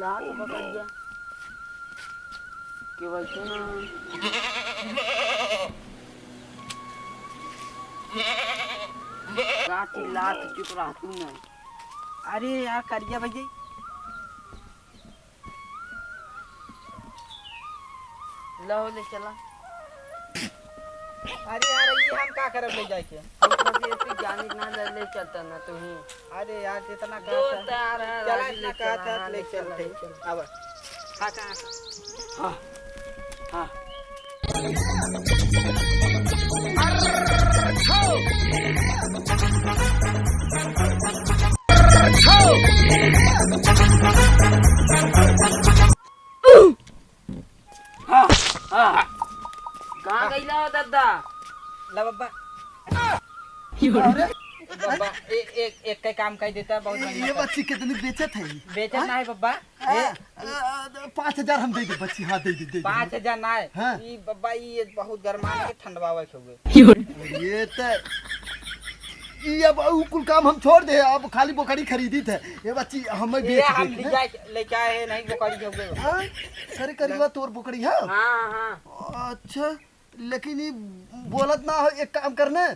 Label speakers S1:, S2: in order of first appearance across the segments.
S1: लाल बकरिया केवल सुना लात चुप रहा तू ना।
S2: अरे यार करिया भैया
S1: लो ले चला।
S2: अरे यार ये हम का करब ले जाके
S1: हम तो ऐसे जाने ना ले चलता ना तुम्हें।
S2: अरे यार जितना
S1: दो तार है
S2: चला
S1: राजी
S2: इतना कहता ले चलते अब हाँ कहाँ हाँ हाँ
S1: कहाँ गई ला दादा?
S2: ला बब्बा बब्बा एक का काम कर देता बहुत बढ़िया।
S3: ये बच्ची कितनी बेचत है?
S2: बेचत ना है बब्बा
S3: 5,000 हम दे दे बच्ची। हाँ दे दे
S2: 5,000 ना है
S3: हाँ।
S2: ये बब्बा ये बहुत गरमा के ठंडवावे छोगे
S3: ये तो ये अब उ कुल काम हम छोड़ दे। अब खाली बोकड़ी खरीदी थे ये बच्ची हमें
S2: ये
S3: बेच
S2: हम
S3: दे
S2: ले जाए लेके आए हैं नहीं बोकड़ी छोगे।
S3: हाँ करे करीबा तोर बोकड़ी है।
S1: हाँ हाँ
S3: अच्छा लेकिन ये बोलत ना हो। एक काम करना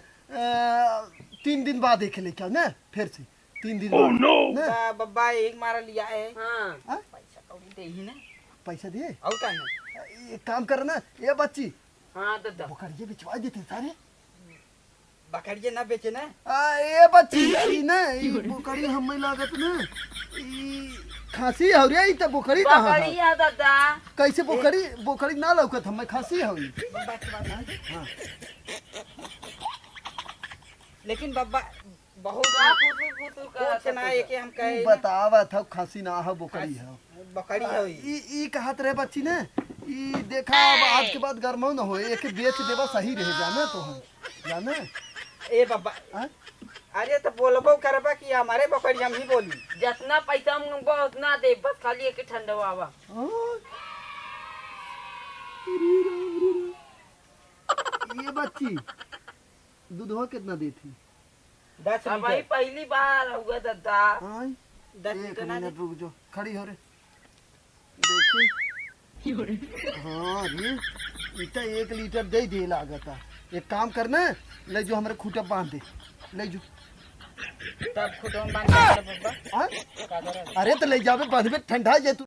S3: 3 दिन बाद एक लेके आओ ना फिर से 3 दिन बाद ना।
S2: बब्बा एक मारा लिया है
S1: हाँ
S2: पैसा कौड़ी दे ही ना
S3: पैसा दिए
S2: और का ना
S3: एक काम करना ये बच्ची
S1: हाँ दादा
S3: बोकड़िए बिचवा देते सारे।
S2: बकरिए ना बेचे ना
S3: ये बच्ची ई ना ई बोकड़ी हमें लागत ना ई खांसी हो रे। ई त बोकड़ी कहां है?
S1: बकरिया दादा
S3: कैसे बोकड़ी ना लौकत हमें खांसी हो।
S2: बब्बा के बात है। हाँ। लेकिन बब्बा बहुत कुछ ना है कि हम कहे
S3: बतावा था खांसी ना हो बोकड़ी है
S2: बकरी है
S3: ई कहत रहे बच्ची ने ई देखा अब आज के बाद गरमौ न हो एक बेच देवा सही रह जाना तो हम जाना।
S2: ए बब्बा अरे तो बोलबो करबा कि हमारे बकरी हम ही बोली
S1: जितना पैसा हम उतना दे बस खाली एक ठंडवावा।
S3: ये बच्ची दूधवा कितना देती?
S2: 10
S1: अब भाई पहली बार होगा दादा।
S2: 10
S3: एक
S2: लीटर ना
S3: मिनट रुक जो खड़ी हो रे देखी। हाँ रे इतना 1 लीटर दे दे लागता। एक काम करना ले जो हमारे खूटा बांध दे ले जो
S2: तब खुद हम बांध के बब्बा
S3: अरे तो ले जावे बांधबे ठंडा जे तू